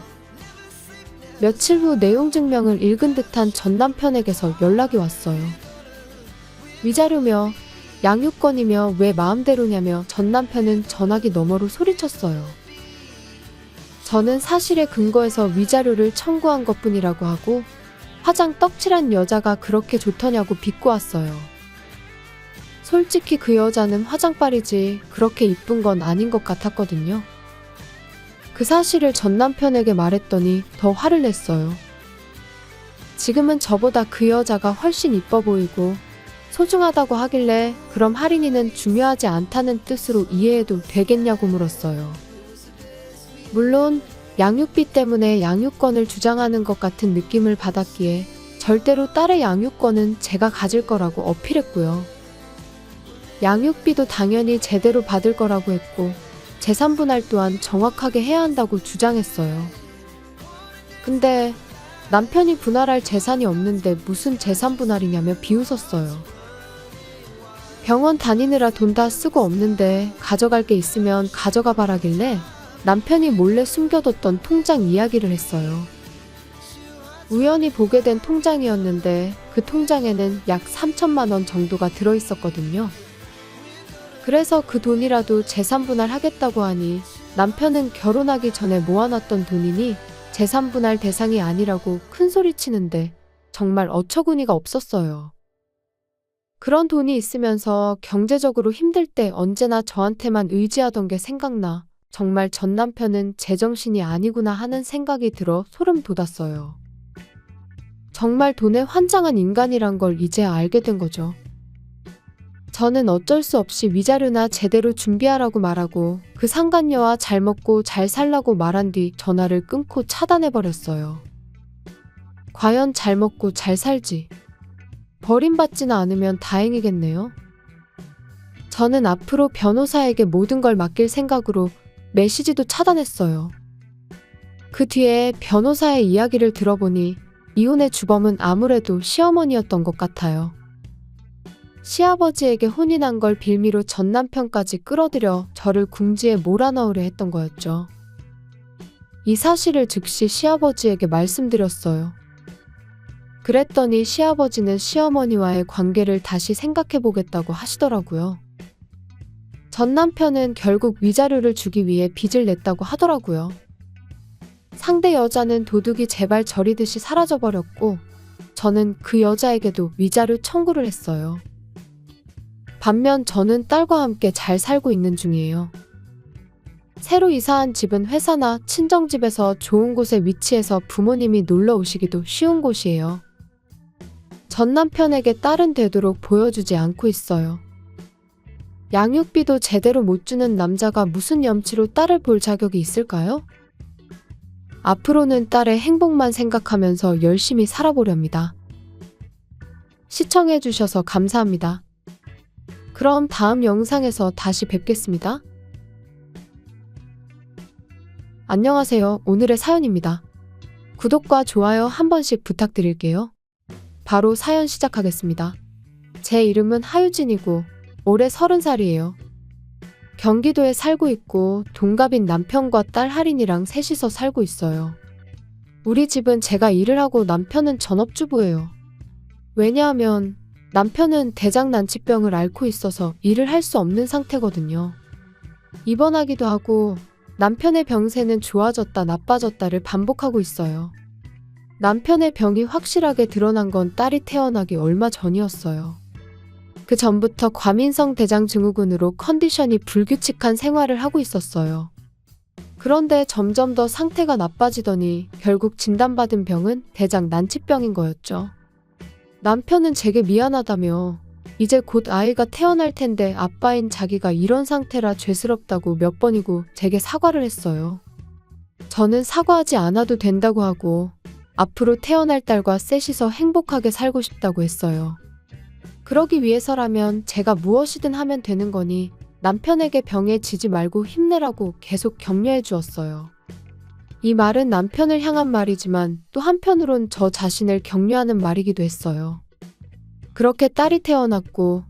며칠 후 내용 증명을 읽은 듯한 전 남편에게서 연락이 왔어요. 위자료며 양육권이며 왜 마음대로냐며 전 남편은 전화기 너머로 소리쳤어요. 저는 사실에 근거해서 위자료를 청구한 것뿐이라고 하고 화장 떡칠한 여자가 그렇게 좋더냐고 비꼬았어요. 솔직히 그 여자는 화장빨이지 그렇게 이쁜 건 아닌 것 같았거든요. 그 사실을 전 남편에게 말했더니 더 화를 냈어요. 지금은 저보다 그 여자가 훨씬 이뻐 보이고 소중하다고 하길래 그럼 할인이는 중요하지 않다는 뜻으로 이해해도 되겠냐고 물었어요. 물론 양육비 때문에 양육권을 주장하는 것 같은 느낌을 받았기에 절대로 딸의 양육권은 제가 가질 거라고 어필했고요. 양육비도 당연히 제대로 받을 거라고 했고 재산 분할 또한 정확하게 해야 한다고 주장했어요. 근데 남편이 분할할 재산이 없는데 무슨 재산 분할이냐며 비웃었어요. 병원 다니느라 돈 다 쓰고 없는데 가져갈 게 있으면 가져가 봐라길래 남편이 몰래 숨겨뒀던 통장 이야기를 했어요. 우연히 보게 된 통장이었는데 그 통장에는 약 3천만 원 정도가 들어있었거든요. 그래서 그 돈이라도 재산분할 하겠다고 하니 남편은 결혼하기 전에 모아놨던 돈이니 재산분할 대상이 아니라고 큰소리치는데 정말 어처구니가 없었어요. 그런 돈이 있으면서 경제적으로 힘들 때 언제나 저한테만 의지하던 게 생각나 정말 전 남편은 제정신이 아니구나 하는 생각이 들어 소름 돋았어요. 정말 돈에 환장한 인간이란 걸 이제 알게 된 거죠. 저는 어쩔 수 없이 위자료나 제대로 준비하라고 말하고 그 상간녀와 잘 먹고 잘 살라고 말한 뒤 전화를 끊고 차단해버렸어요. 과연 잘 먹고 잘 살지? 버림받지는 않으면 다행이겠네요. 저는 앞으로 변호사에게 모든 걸 맡길 생각으로 메시지도 차단했어요. 그 뒤에 변호사의 이야기를 들어보니 이혼의 주범은 아무래도 시어머니였던 것 같아요. 시아버지에게 혼이 난 걸 빌미로 전 남편까지 끌어들여 저를 궁지에 몰아넣으려 했던 거였죠. 이 사실을 즉시 시아버지에게 말씀드렸어요. 그랬더니 시아버지는 시어머니와의 관계를 다시 생각해보겠다고 하시더라고요. 전 남편은 결국 위자료를 주기 위해 빚을 냈다고 하더라고요. 상대 여자는 도둑이 제발 저리듯이 사라져버렸고 저는 그 여자에게도 위자료 청구를 했어요. 반면 저는 딸과 함께 잘 살고 있는 중이에요. 새로 이사한 집은 회사나 친정집에서 좋은 곳에 위치해서 부모님이 놀러 오시기도 쉬운 곳이에요. 전 남편에게 딸은 되도록 보여주지 않고 있어요. 양육비도 제대로 못 주는 남자가 무슨 염치로 딸을 볼 자격이 있을까요? 앞으로는 딸의 행복만 생각하면서 열심히 살아보렵니다. 시청해주셔서 감사합니다. 그럼 다음 영상에서 다시 뵙겠습니다. 안녕하세요. 오늘의 사연입니다. 구독과 좋아요 한 번씩 부탁드릴게요. 바로 사연 시작하겠습니다. 제 이름은 하유진이고 올해 30살이에요. 경기도에 살고 있고 동갑인 남편과 딸 할인이랑 셋이서 살고 있어요. 우리 집은 제가 일을 하고 남편은 전업주부예요. 왜냐하면 남편은 대장난치병을 앓고 있어서 일을 할 수 없는 상태거든요. 입원하기도 하고 남편의 병세는 좋아졌다 나빠졌다를 반복하고 있어요. 남편의 병이 확실하게 드러난 건 딸이 태어나기 얼마 전이었어요. 그 전부터 과민성 대장증후군으로 컨디션이 불규칙한 생활을 하고 있었어요. 그런데 점점 더 상태가 나빠지더니 결국 진단받은 병은 대장난치병인 거였죠. 남편은 제게 미안하다며 이제 곧 아이가 태어날 텐데 아빠인 자기가 이런 상태라 죄스럽다고 몇 번이고 제게 사과를 했어요. 저는 사과하지 않아도 된다고 하고 앞으로 태어날 딸과 셋이서 행복하게 살고 싶다고 했어요. 그러기 위해서라면 제가 무엇이든 하면 되는 거니 남편에게 병에 지지 말고 힘내라고 계속 격려해 주었어요. 이 말은 남편을 향한 말이지만 또 한편으론 저 자신을 격려하는 말이기도 했어요. 그렇게 딸이 태어났고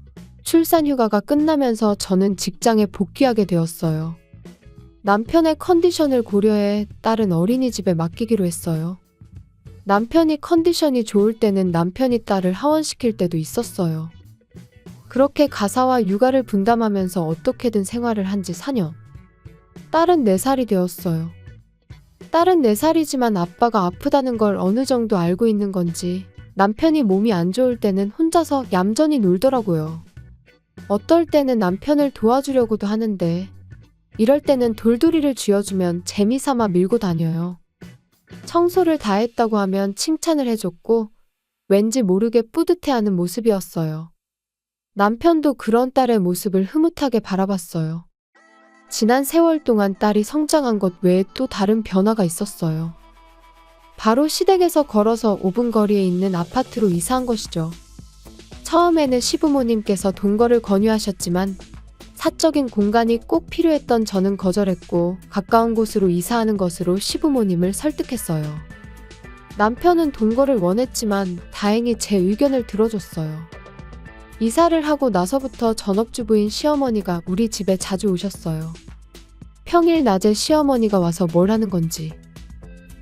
출산 휴가가 끝나면서 저는 직장에 복귀하게 되었어요. 남편의 컨디션을 고려해 딸은 어린이집에 맡기기로 했어요. 남편이 컨디션이 좋을 때는 남편이 딸을 하원시킬 때도 있었어요. 그렇게 가사와 육아를 분담하면서 어떻게든 생활을 한 지 4년. 딸은 4살이 되었어요. 딸은 4살이지만 아빠가 아프다는 걸 어느 정도 알고 있는 건지 남편이 몸이 안 좋을 때는 혼자서 얌전히 놀더라고요. 어떨 때는 남편을 도와주려고도 하는데 이럴 때는 돌돌이를 쥐어주면 재미삼아 밀고 다녀요. 청소를 다 했다고 하면 칭찬을 해줬고 왠지 모르게 뿌듯해하는 모습이었어요. 남편도 그런 딸의 모습을 흐뭇하게 바라봤어요. 지난 세월 동안 딸이 성장한 것 외에 또 다른 변화가 있었어요. 바로 시댁에서 걸어서 5분 거리에 있는 아파트로 이사한 것이죠. 처음에는 시부모님께서 동거를 권유하셨지만 사적인 공간이 꼭 필요했던 저는 거절했고 가까운 곳으로 이사하는 것으로 시부모님을 설득했어요. 남편은 동거를 원했지만 다행히 제 의견을 들어줬어요. 이사를 하고 나서부터 전업주부인 시어머니가 우리 집에 자주 오셨어요. 평일 낮에 시어머니가 와서 뭘 하는 건지.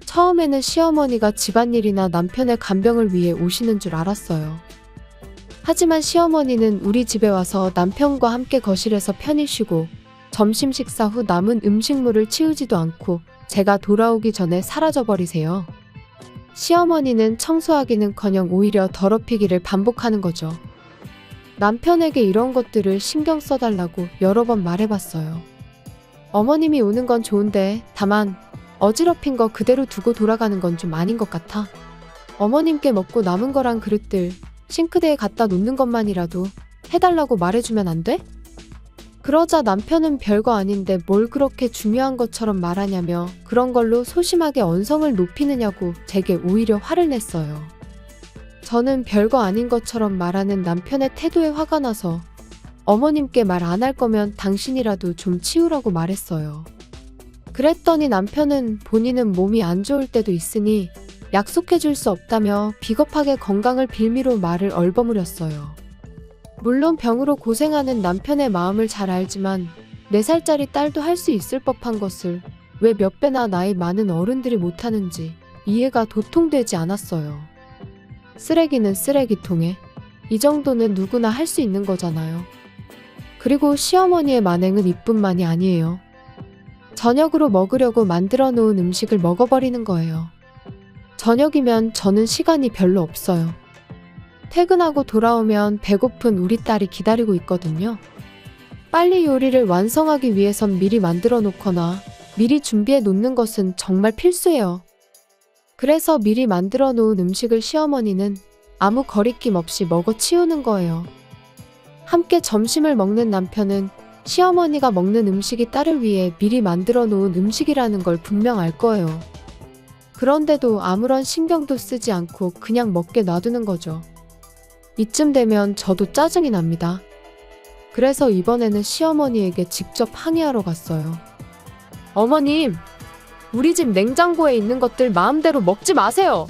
처음에는 시어머니가 집안일이나 남편의 간병을 위해 오시는 줄 알았어요. 하지만 시어머니는 우리 집에 와서 남편과 함께 거실에서 편히 쉬고 점심 식사 후 남은 음식물을 치우지도 않고 제가 돌아오기 전에 사라져버리세요. 시어머니는 청소하기는커녕 오히려 더럽히기를 반복하는 거죠. 남편에게 이런 것들을 신경 써달라고 여러 번 말해봤어요. 어머님이 오는 건 좋은데 다만 어지럽힌 거 그대로 두고 돌아가는 건 좀 아닌 것 같아. 어머님께 먹고 남은 거랑 그릇들 싱크대에 갖다 놓는 것만이라도 해달라고 말해주면 안 돼? 그러자 남편은 별거 아닌데 뭘 그렇게 중요한 것처럼 말하냐며 그런 걸로 소심하게 언성을 높이느냐고 제게 오히려 화를 냈어요. 저는 별거 아닌 것처럼 말하는 남편의 태도에 화가 나서 어머님께 말 안 할 거면 당신이라도 좀 치우라고 말했어요. 그랬더니 남편은 본인은 몸이 안 좋을 때도 있으니 약속해 줄 수 없다며 비겁하게 건강을 빌미로 말을 얼버무렸어요. 물론 병으로 고생하는 남편의 마음을 잘 알지만 4살짜리 딸도 할 수 있을 법한 것을 왜 몇 배나 나이 많은 어른들이 못하는지 이해가 도통되지 않았어요. 쓰레기는 쓰레기통에, 이 정도는 누구나 할 수 있는 거잖아요. 그리고 시어머니의 만행은 이뿐만이 아니에요. 저녁으로 먹으려고 만들어 놓은 음식을 먹어버리는 거예요. 저녁이면 저는 시간이 별로 없어요. 퇴근하고 돌아오면 배고픈 우리 딸이 기다리고 있거든요. 빨리 요리를 완성하기 위해선 미리 만들어 놓거나 미리 준비해 놓는 것은 정말 필수예요. 그래서 미리 만들어 놓은 음식을 시어머니는 아무 거리낌 없이 먹어 치우는 거예요. 함께 점심을 먹는 남편은 시어머니가 먹는 음식이 딸을 위해 미리 만들어 놓은 음식이라는 걸 분명 알 거예요. 그런데도 아무런 신경도 쓰지 않고 그냥 먹게 놔두는 거죠. 이쯤 되면 저도 짜증이 납니다. 그래서 이번에는 시어머니에게 직접 항의하러 갔어요. 어머님, 우리 집 냉장고에 있는 것들 마음대로 먹지 마세요.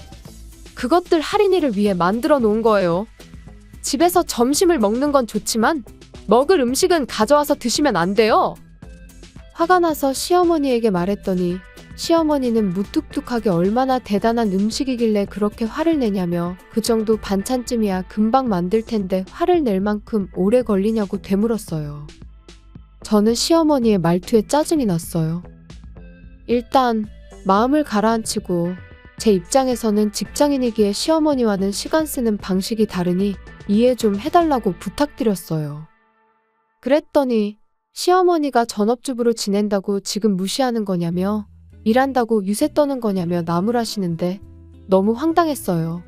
그것들 할인이를 위해 만들어 놓은 거예요. 집에서 점심을 먹는 건 좋지만 먹을 음식은 가져와서 드시면 안 돼요. 화가 나서 시어머니에게 말했더니 시어머니는 무뚝뚝하게 얼마나 대단한 음식이길래 그렇게 화를 내냐며 그 정도 반찬쯤이야 금방 만들 텐데 화를 낼 만큼 오래 걸리냐고 되물었어요. 저는 시어머니의 말투에 짜증이 났어요. 일단 마음을 가라앉히고 제 입장에서는 직장인이기에 시어머니와는 시간 쓰는 방식이 다르니 이해 좀 해달라고 부탁드렸어요. 그랬더니 시어머니가 전업주부로 지낸다고 지금 무시하는 거냐며 일한다고 유세 떠는 거냐며 나무라시는데 너무 황당했어요.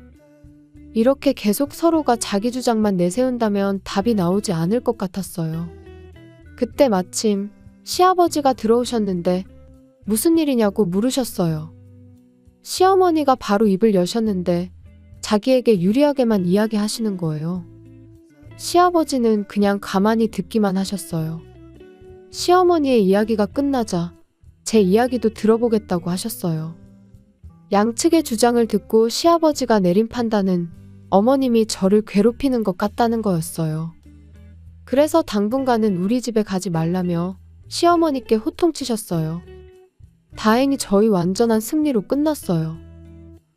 이렇게 계속 서로가 자기 주장만 내세운다면 답이 나오지 않을 것 같았어요. 그때 마침 시아버지가 들어오셨는데 무슨 일이냐고 물으셨어요. 시어머니가 바로 입을 여셨는데 자기에게 유리하게만 이야기하시는 거예요. 시아버지는 그냥 가만히 듣기만 하셨어요. 시어머니의 이야기가 끝나자 제 이야기도 들어보겠다고 하셨어요. 양측의 주장을 듣고 시아버지가 내린 판단은 어머님이 저를 괴롭히는 것 같다는 거였어요. 그래서 당분간은 우리 집에 가지 말라며 시어머니께 호통치셨어요. 다행히 저희 완전한 승리로 끝났어요.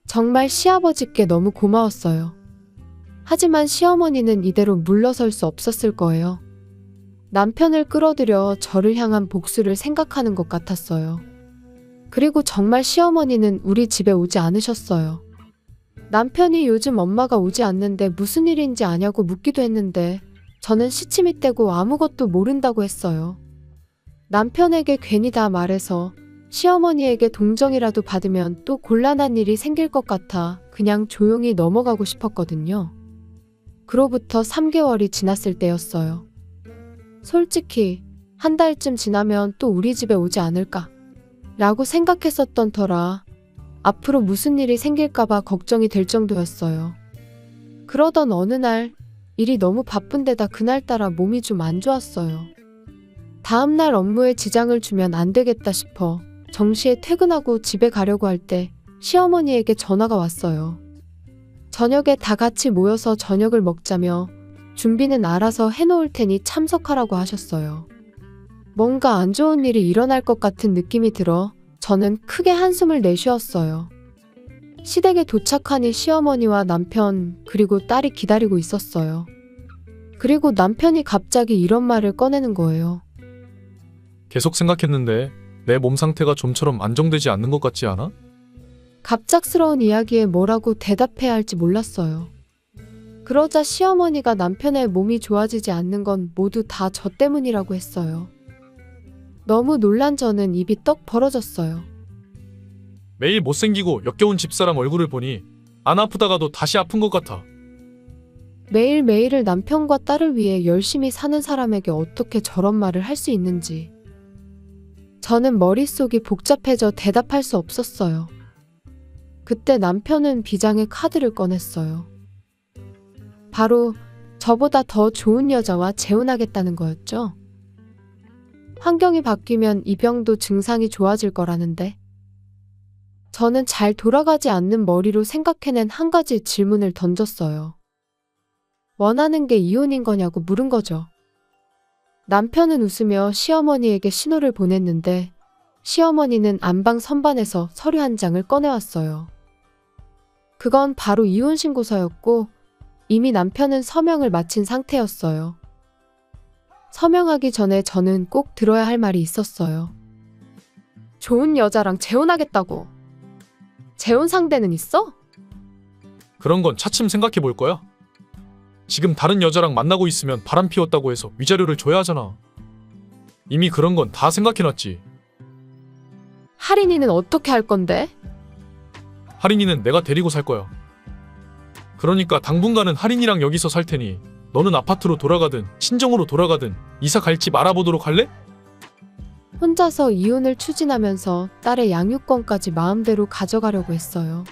정말 시아버지께 너무 고마웠어요. 하지만 시어머니는 이대로 물러설 수 없었을 거예요. 남편을 끌어들여 저를 향한 복수를 생각하는 것 같았어요. 그리고 정말 시어머니는 우리 집에 오지 않으셨어요. 남편이 요즘 엄마가 오지 않는데 무슨 일인지 아냐고 묻기도 했는데 저는 시침이 떼고 아무것도 모른다고 했어요. 남편에게 괜히 다 말해서 시어머니에게 동정이라도 받으면 또 곤란한 일이 생길 것 같아 그냥 조용히 넘어가고 싶었거든요. 그로부터 3개월이 지났을 때였어요. 솔직히 한 달쯤 지나면 또 우리 집에 오지 않을까 라고 생각했었던 터라 앞으로 무슨 일이 생길까봐 걱정이 될 정도였어요. 그러던 어느 날 일이 너무 바쁜데다 그날따라 몸이 좀 안 좋았어요. 다음날 업무에 지장을 주면 안 되겠다 싶어 정시에 퇴근하고 집에 가려고 할 때 시어머니에게 전화가 왔어요. 저녁에 다 같이 모여서 저녁을 먹자며 준비는 알아서 해놓을 테니 참석하라고 하셨어요. 뭔가 안 좋은 일이 일어날 것 같은 느낌이 들어 저는 크게 한숨을 내쉬었어요. 시댁에 도착하니 시어머니와 남편 그리고 딸이 기다리고 있었어요. 그리고 남편이 갑자기 이런 말을 꺼내는 거예요. 계속 생각했는데 내 몸 상태가 좀처럼 안정되지 않는 것 같지 않아? 갑작스러운 이야기에 뭐라고 대답해야 할지 몰랐어요. 그러자 시어머니가 남편의 몸이 좋아지지 않는 건 모두 다 저 때문이라고 했어요. 너무 놀란 저는 입이 떡 벌어졌어요. 매일 못생기고 역겨운 집사람 얼굴을 보니 안 아프다가도 다시 아픈 것 같아. 매일매일을 남편과 딸을 위해 열심히 사는 사람에게 어떻게 저런 말을 할 수 있는지. 저는 머릿속이 복잡해져 대답할 수 없었어요. 그때 남편은 비장의 카드를 꺼냈어요. 바로 저보다 더 좋은 여자와 재혼하겠다는 거였죠. 환경이 바뀌면 이 병도 증상이 좋아질 거라는데. 저는 잘 돌아가지 않는 머리로 생각해낸 한 가지 질문을 던졌어요. 원하는 게 이혼인 거냐고 물은 거죠. 남편은 웃으며 시어머니에게 신호를 보냈는데 시어머니는 안방 선반에서 서류 한 장을 꺼내왔어요. 그건 바로 이혼 신고서였고 이미 남편은 서명을 마친 상태였어요. 서명하기 전에 저는 꼭 들어야 할 말이 있었어요. 좋은 여자랑 재혼하겠다고. 재혼 상대는 있어? 그런 건 차츰 생각해 볼 거야. 지금 다른 여자랑 만나고 있으면 바람 피웠다고 해서 위자료를 줘야 하잖아. 이미 그런 건 다 생각해놨지. 할인이는 어떻게 할 건데? 할인이는 내가 데리고 살 거야. 그러니까 당분간은 할인이랑 여기서 살 테니 너는 아파트로 돌아가든 친정으로 돌아가든 이사 갈 집 알아보도록 할래? 혼자서 이혼을 추진하면서 딸의 양육권까지 마음대로 가져가려고 했어요.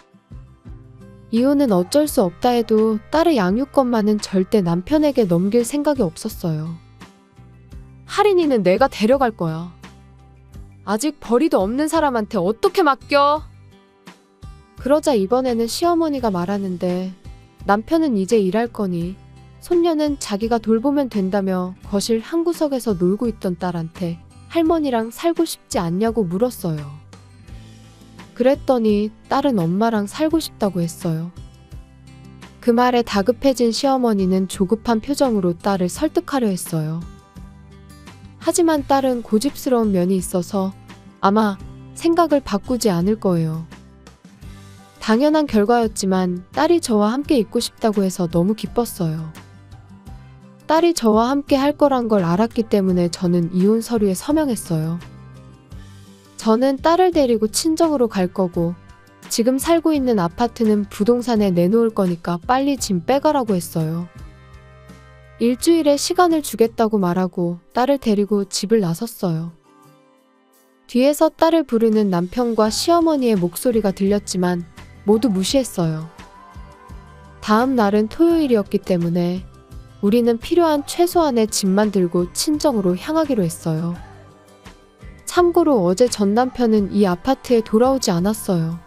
이혼은 어쩔 수 없다 해도 딸의 양육권만은 절대 남편에게 넘길 생각이 없었어요. 할인이는 내가 데려갈 거야. 아직 벌이도 없는 사람한테 어떻게 맡겨? 그러자 이번에는 시어머니가 말하는데 남편은 이제 일할 거니 손녀는 자기가 돌보면 된다며 거실 한 구석에서 놀고 있던 딸한테 할머니랑 살고 싶지 않냐고 물었어요. 그랬더니 딸은 엄마랑 살고 싶다고 했어요. 그 말에 다급해진 시어머니는 조급한 표정으로 딸을 설득하려 했어요. 하지만 딸은 고집스러운 면이 있어서 아마 생각을 바꾸지 않을 거예요. 당연한 결과였지만 딸이 저와 함께 있고 싶다고 해서 너무 기뻤어요. 딸이 저와 함께 할 거란 걸 알았기 때문에 저는 이혼 서류에 서명했어요. 저는 딸을 데리고 친정으로 갈 거고 지금 살고 있는 아파트는 부동산에 내놓을 거니까 빨리 짐 빼가라고 했어요. 일주일의 시간을 주겠다고 말하고 딸을 데리고 집을 나섰어요. 뒤에서 딸을 부르는 남편과 시어머니의 목소리가 들렸지만 모두 무시했어요. 다음 날은 토요일이었기 때문에 우리는 필요한 최소한의 짐만 들고 친정으로 향하기로 했어요. 참고로 어제 전 남편은 이 아파트에 돌아오지 않았어요.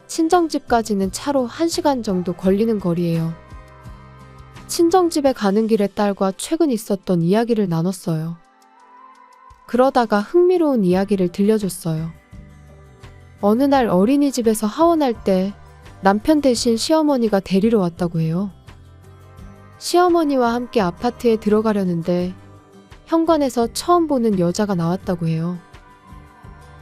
친정집까지는 차로 1시간 정도 걸리는 거리예요. 친정집에 가는 길에 딸과 최근 있었던 이야기를 나눴어요. 그러다가 흥미로운 이야기를 들려줬어요. 어느 날 어린이집에서 하원할 때 남편 대신 시어머니가 데리러 왔다고 해요. 시어머니와 함께 아파트에 들어가려는데 현관에서 처음 보는 여자가 나왔다고 해요.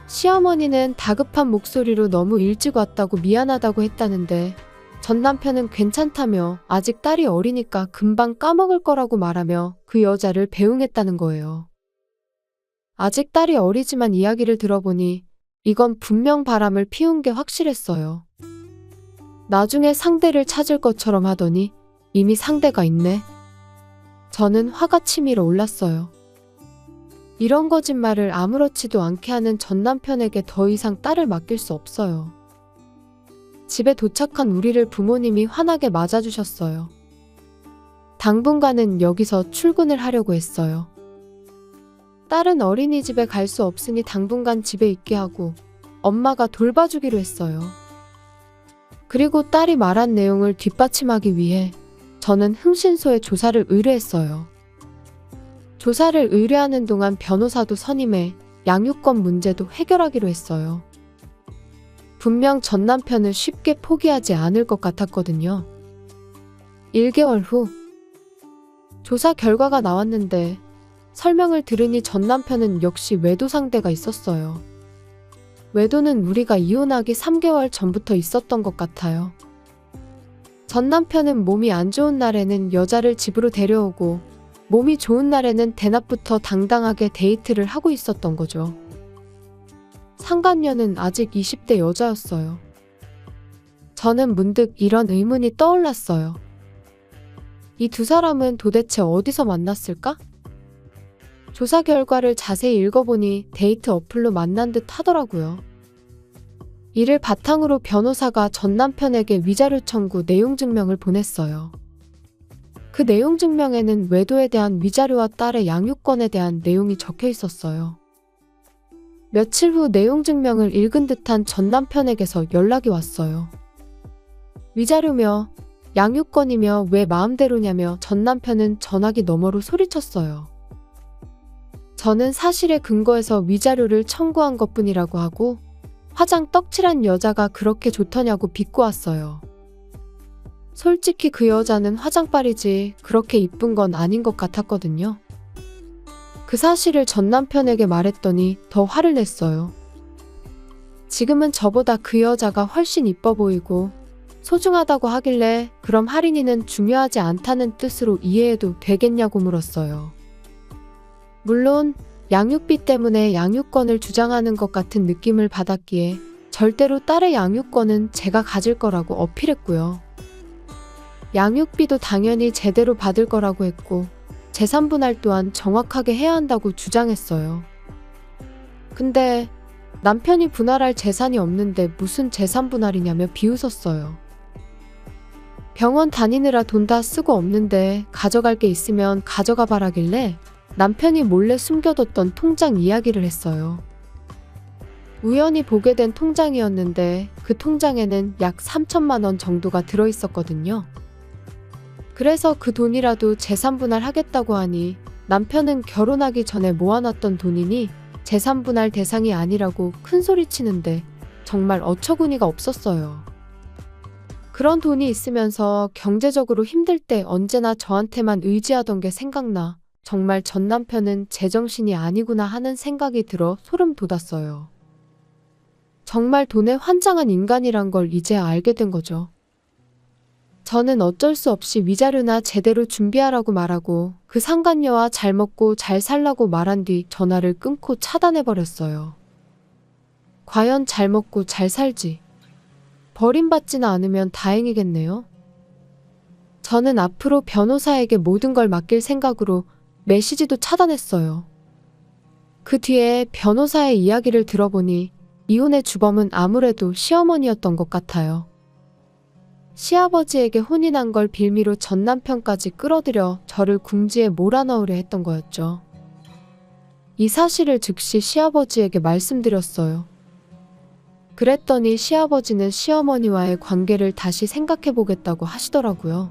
시어머니는 다급한 목소리로 너무 일찍 왔다고 미안하다고 했다는데 전 남편은 괜찮다며 아직 딸이 어리니까 금방 까먹을 거라고 말하며 그 여자를 배웅했다는 거예요. 아직 딸이 어리지만 이야기를 들어보니 이건 분명 바람을 피운 게 확실했어요. 나중에 상대를 찾을 것처럼 하더니 이미 상대가 있네. 저는 화가 치밀어 올랐어요. 이런 거짓말을 아무렇지도 않게 하는 전 남편에게 더 이상 딸을 맡길 수 없어요. 집에 도착한 우리를 부모님이 환하게 맞아주셨어요. 당분간은 여기서 출근을 하려고 했어요. 딸은 어린이집에 갈 수 없으니 당분간 집에 있게 하고 엄마가 돌봐주기로 했어요. 그리고 딸이 말한 내용을 뒷받침하기 위해 저는 흥신소에 조사를 의뢰했어요. 조사를 의뢰하는 동안 변호사도 선임해 양육권 문제도 해결하기로 했어요. 분명 전 남편은 쉽게 포기하지 않을 것 같았거든요. 1개월 후 조사 결과가 나왔는데 설명을 들으니 전 남편은 역시 외도 상대가 있었어요. 외도는 우리가 이혼하기 3개월 전부터 있었던 것 같아요. 전 남편은 몸이 안 좋은 날에는 여자를 집으로 데려오고 몸이 좋은 날에는 대낮부터 당당하게 데이트를 하고 있었던 거죠. 상간녀는 아직 20대 여자였어요. 저는 문득 이런 의문이 떠올랐어요. 이 두 사람은 도대체 어디서 만났을까? 조사 결과를 자세히 읽어보니 데이트 어플로 만난 듯 하더라고요. 이를 바탕으로 변호사가 전 남편에게 위자료 청구 내용 증명을 보냈어요. 그 내용 증명에는 외도에 대한 위자료와 딸의 양육권에 대한 내용이 적혀 있었어요. 며칠 후 내용 증명을 읽은 듯한 전 남편에게서 연락이 왔어요. 위자료며 양육권이며 왜 마음대로냐며 전 남편은 전화기 너머로 소리쳤어요. 저는 사실에 근거해서 위자료를 청구한 것뿐이라고 하고 화장 떡칠한 여자가 그렇게 좋더냐고 비꼬았어요. 솔직히 그 여자는 화장빨이지 그렇게 이쁜 건 아닌 것 같았거든요. 그 사실을 전 남편에게 말했더니 더 화를 냈어요. 지금은 저보다 그 여자가 훨씬 이뻐 보이고 소중하다고 하길래 그럼 할인이는 중요하지 않다는 뜻으로 이해해도 되겠냐고 물었어요. 물론 양육비 때문에 양육권을 주장하는 것 같은 느낌을 받았기에 절대로 딸의 양육권은 제가 가질 거라고 어필했고요. 양육비도 당연히 제대로 받을 거라고 했고 재산 분할 또한 정확하게 해야 한다고 주장했어요. 근데 남편이 분할할 재산이 없는데 무슨 재산 분할이냐며 비웃었어요. 병원 다니느라 돈 다 쓰고 없는데 가져갈 게 있으면 가져가 바라길래 남편이 몰래 숨겨뒀던 통장 이야기를 했어요. 우연히 보게 된 통장이었는데 그 통장에는 약 3천만 원 정도가 들어있었거든요. 그래서 그 돈이라도 재산 분할하겠다고 하니 남편은 결혼하기 전에 모아놨던 돈이니 재산 분할 대상이 아니라고 큰소리치는데 정말 어처구니가 없었어요. 그런 돈이 있으면서 경제적으로 힘들 때 언제나 저한테만 의지하던 게 생각나 정말 전 남편은 제정신이 아니구나 하는 생각이 들어 소름 돋았어요. 정말 돈에 환장한 인간이란 걸 이제야 알게 된 거죠. 저는 어쩔 수 없이 위자료나 제대로 준비하라고 말하고 그 상간녀와 잘 먹고 잘 살라고 말한 뒤 전화를 끊고 차단해버렸어요. 과연 잘 먹고 잘 살지 버림받지는 않으면 다행이겠네요. 저는 앞으로 변호사에게 모든 걸 맡길 생각으로 메시지도 차단했어요. 그 뒤에 변호사의 이야기를 들어보니 이혼의 주범은 아무래도 시어머니였던 것 같아요. 시아버지에게 혼이 난 걸 빌미로 전 남편까지 끌어들여 저를 궁지에 몰아넣으려 했던 거였죠. 이 사실을 즉시 시아버지에게 말씀드렸어요. 그랬더니 시아버지는 시어머니와의 관계를 다시 생각해보겠다고 하시더라고요.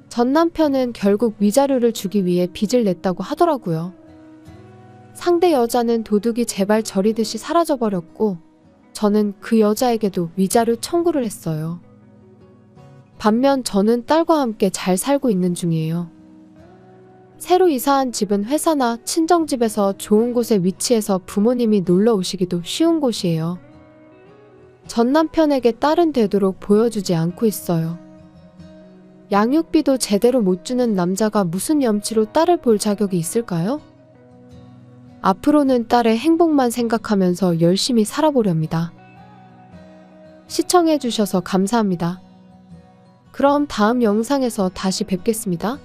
전 남편은 결국 위자료를 주기 위해 빚을 냈다고 하더라고요. 상대 여자는 도둑이 제발 저리듯이 사라져버렸고 저는 그 여자에게도 위자료 청구를 했어요. 반면 저는 딸과 함께 잘 살고 있는 중이에요. 새로 이사한 집은 회사나 친정집에서 좋은 곳에 위치해서 부모님이 놀러 오시기도 쉬운 곳이에요. 전 남편에게 딸은 되도록 보여주지 않고 있어요. 양육비도 제대로 못 주는 남자가 무슨 염치로 딸을 볼 자격이 있을까요? 앞으로는 딸의 행복만 생각하면서 열심히 살아보렵니다. 시청해주셔서 감사합니다. 그럼 다음 영상에서 다시 뵙겠습니다.